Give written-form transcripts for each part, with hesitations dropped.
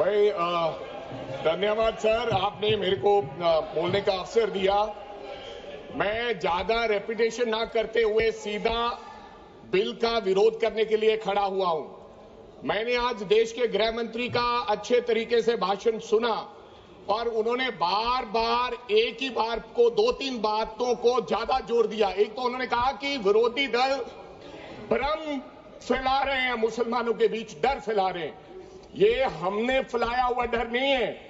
भाई धन्यवाद सर, आपने मेरे को बोलने का अवसर दिया। मैं ज्यादा रेपिटेशन ना करते हुए सीधा बिल का विरोध करने के लिए खड़ा हुआ हूं। मैंने आज देश के गृह मंत्री का अच्छे तरीके से भाषण सुना और उन्होंने बार बार एक ही बार को 2-3 बातों को ज्यादा जोर दिया। एक तो उन्होंने कहा कि विरोधी दल भ्रम फैला रहे हैं, मुसलमानों के बीच डर फैला रहे हैं। ये हमने फैलाया हुआ डर नहीं है।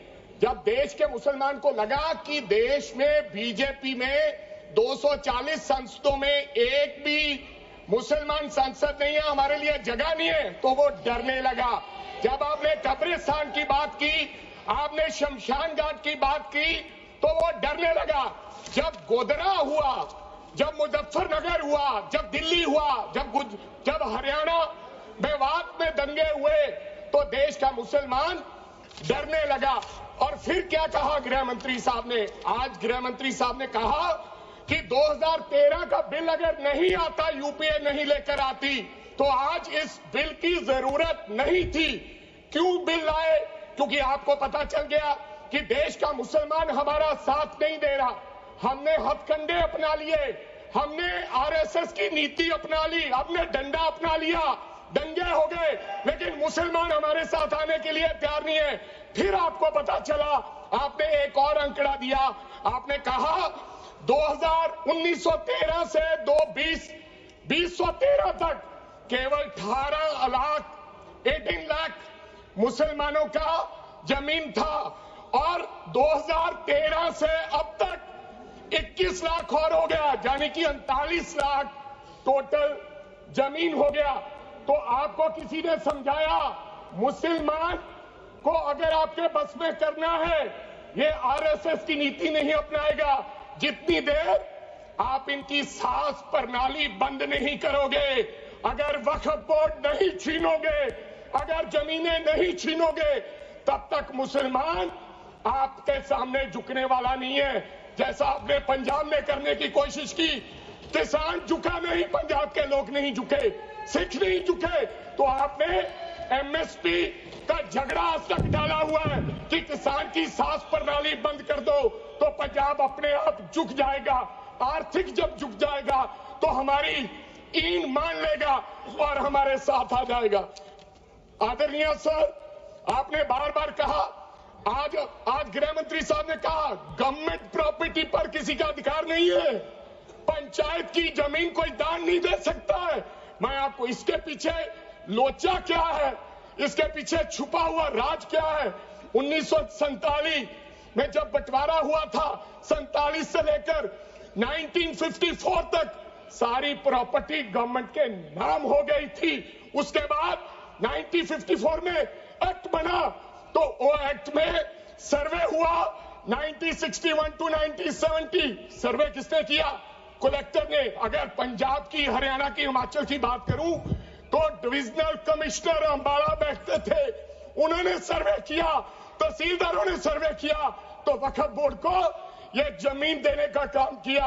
जब देश के मुसलमान को लगा कि देश में बीजेपी में 240 संसदों में एक भी मुसलमान सांसद नहीं है, हमारे लिए जगह नहीं है, तो वो डरने लगा। जब आपने कब्रिस्तान की बात की, आपने शमशान घाट की बात की, तो वो डरने लगा। जब गोधरा हुआ, जब मुजफ्फरनगर हुआ, जब दिल्ली हुआ, जब हरियाणा मेवात में दंगे हुए, तो देश का मुसलमान डरने लगा। और फिर क्या कहा गृह मंत्री साहब ने? आज गृह मंत्री साहब ने कहा कि 2013 का बिल अगर नहीं आता, यूपीए नहीं लेकर आती, तो आज इस बिल की जरूरत नहीं थी। क्यों बिल लाए? क्योंकि आपको पता चल गया कि देश का मुसलमान हमारा साथ नहीं दे रहा। हमने हथकंडे अपना लिए, हमने आरएसएस की नीति अपना ली, हमने डंडा अपना लिया, दंगे हो गए, लेकिन मुसलमान हमारे साथ आने के लिए तैयार नहीं है। फिर आपको पता चला, आपने एक और आंकड़ा दिया। आपने कहा 1913 से 2013 तक केवल 18 लाख मुसलमानों का जमीन था और 2013 से अब तक 21 लाख और हो गया, यानी कि 39 लाख टोटल जमीन हो गया। तो आपको किसी ने समझाया मुसलमान को अगर आपके बस में करना है, ये आरएसएस की नीति नहीं अपनाएगा जितनी देर आप इनकी सास प्रणाली बंद नहीं करोगे, अगर वक्फ बोर्ड नहीं छीनोगे, अगर जमीनें नहीं छीनोगे, तब तक मुसलमान आपके सामने झुकने वाला नहीं है। जैसा आपने पंजाब में करने की कोशिश की, किसान झुका नहीं, पंजाब के लोग नहीं झुके, सिख नहीं झुके, तो आपने एमएसपी का झगड़ा आज तक डाला हुआ है कि किसान की सास प्रणाली बंद कर दो तो पंजाब अपने आप झुक जाएगा। आर्थिक जब झुक जाएगा तो हमारी ईन मान लेगा और हमारे साथ आ जाएगा। आदरणीय सर, आपने बार बार कहा, आज गृह मंत्री साहब ने कहा गवर्नमेंट प्रॉपर्टी पर किसी का अधिकार नहीं है, पंचायत की जमीन कोई दान नहीं दे सकता है। मैं आपको इसके पीछे लोचा क्या है, इसके पीछे छुपा हुआ राज क्या है? 1947 में जब बंटवारा हुआ था, 47 से लेकर 1954 तक सारी प्रॉपर्टी गवर्नमेंट के नाम हो गई थी। उसके बाद 1954 में एक्ट बना, तो वो एक्ट में सर्वे हुआ 1961 टू 1970। सर्वे किसने किया? कलेक्टर ने। अगर पंजाब की, हरियाणा की, हिमाचल की बात करूं तो डिविजनल कमिश्नर अंबाला बैठते थे, उन्होंने सर्वे किया, तहसीलदारों ने सर्वे किया, तो वक्फ बोर्ड को यह जमीन देने का काम किया।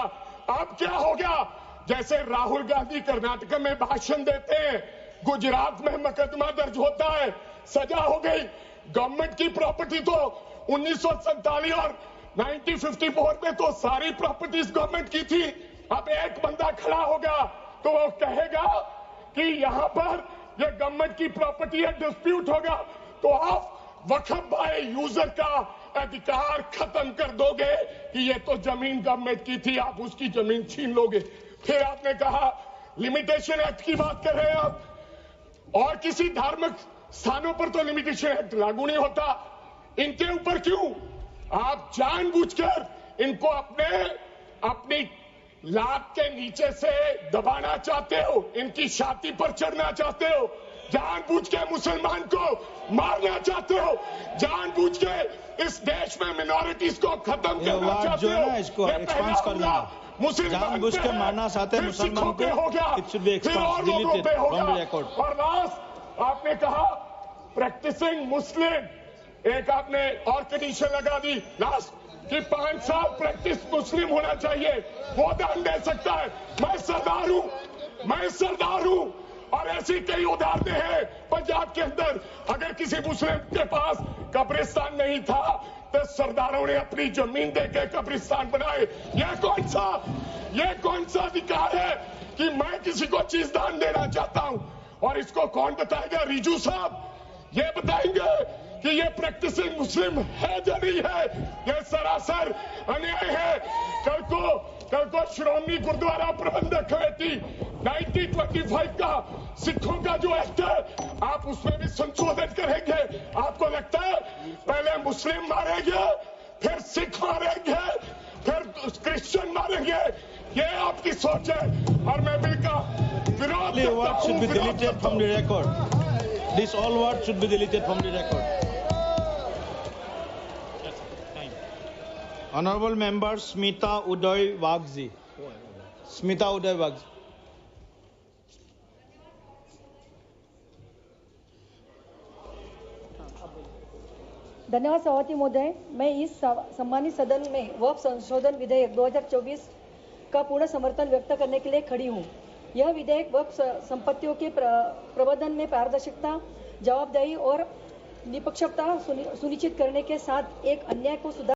अब क्या हो गया? जैसे राहुल गांधी कर्नाटक में भाषण देते हैं, गुजरात में मुकदमा दर्ज होता है, सजा हो गई। गवर्नमेंट की प्रॉपर्टी तो 1947 और 1954 में तो सारी प्रॉपर्टीज गवर्नमेंट की थी। अब एक बंदा खड़ा होगा तो वो कहेगा कि यहां पर ये गवर्नमेंट की प्रॉपर्टी है, डिस्प्यूट होगा, तो आप वक्फ बाय यूजर का अधिकार खत्म कर दोगे कि ये तो जमीन गवर्नमेंट की थी, आप उसकी जमीन छीन लोगे। फिर आपने कहा लिमिटेशन एक्ट की बात कर रहे हैं आप, और किसी धार्मिक स्थानों पर तो लिमिटेशन एक्ट लागू नहीं होता, इनके ऊपर क्यों? आप जानबूझकर इनको अपनी लात के नीचे से दबाना चाहते हो, इनकी छाती पर चढ़ना चाहते हो, जानबूझ के मुसलमान को मारना चाहते हो, जानबूझ के इस देश में मिनॉरिटीज को खत्म करना चाहते हो। इसको एक्सपांस कर देना, जानबूझ के मारना चाहते हैं मुसलमान को, फिर और लोगों पे होगा। और लास्ट आपने कहा प्रैक्टिसिंग मुस्लिम, एक आपने और कंडीशन लगा दी लास्ट कि 5 साल प्रैक्टिस मुस्लिम होना चाहिए, वो दान दे सकता है। मैं सरदार हूं और ऐसी कई उदाहरणें हैं पंजाब के अंदर। अगर किसी मुस्लिम के पास कब्रिस्तान नहीं था तो सरदारों ने अपनी जमीन देके कब्रिस्तान बनाए। यह कौन सा अधिकार है कि मैं किसी को चीज दान देना चाहता हूं? और इसको कौन बताएगा? रिजू साहब ये बताएंगे कि ये प्रैक्टिसिंग मुस्लिम है या नहीं है? यह सरासर अन्याय है। कल को श्रोमणी गुरुद्वारा प्रबंधक कमेटी 1925 का सिखों का जो एक्ट है, आप उसमें भी संशोधन करेंगे। आपको लगता है पहले मुस्लिम मारेंगे, फिर सिख मारेंगे, फिर क्रिश्चियन मारेंगे? ये आपकी सोच है और मैं बिल का विरोध करता What should be deleted from the record? This all words should be deleted from the record. Honorable Member Smita Uday Wagji. Smita Uday Wagji. धन्यवाद सभापति महोदय। मैं इस सम्मानित सदन में वक्फ संशोधन विधेयक 2024 का पूर्ण समर्थन व्यक्त करने के लिए खड़ी हूं। यह विधेयक वक्फ संपत्तियों के प्रबंधन में पारदर्शिता, जवाबदेही और निष्पक्षता सुनिश्चित करने के साथ एक अन्याय को सुधार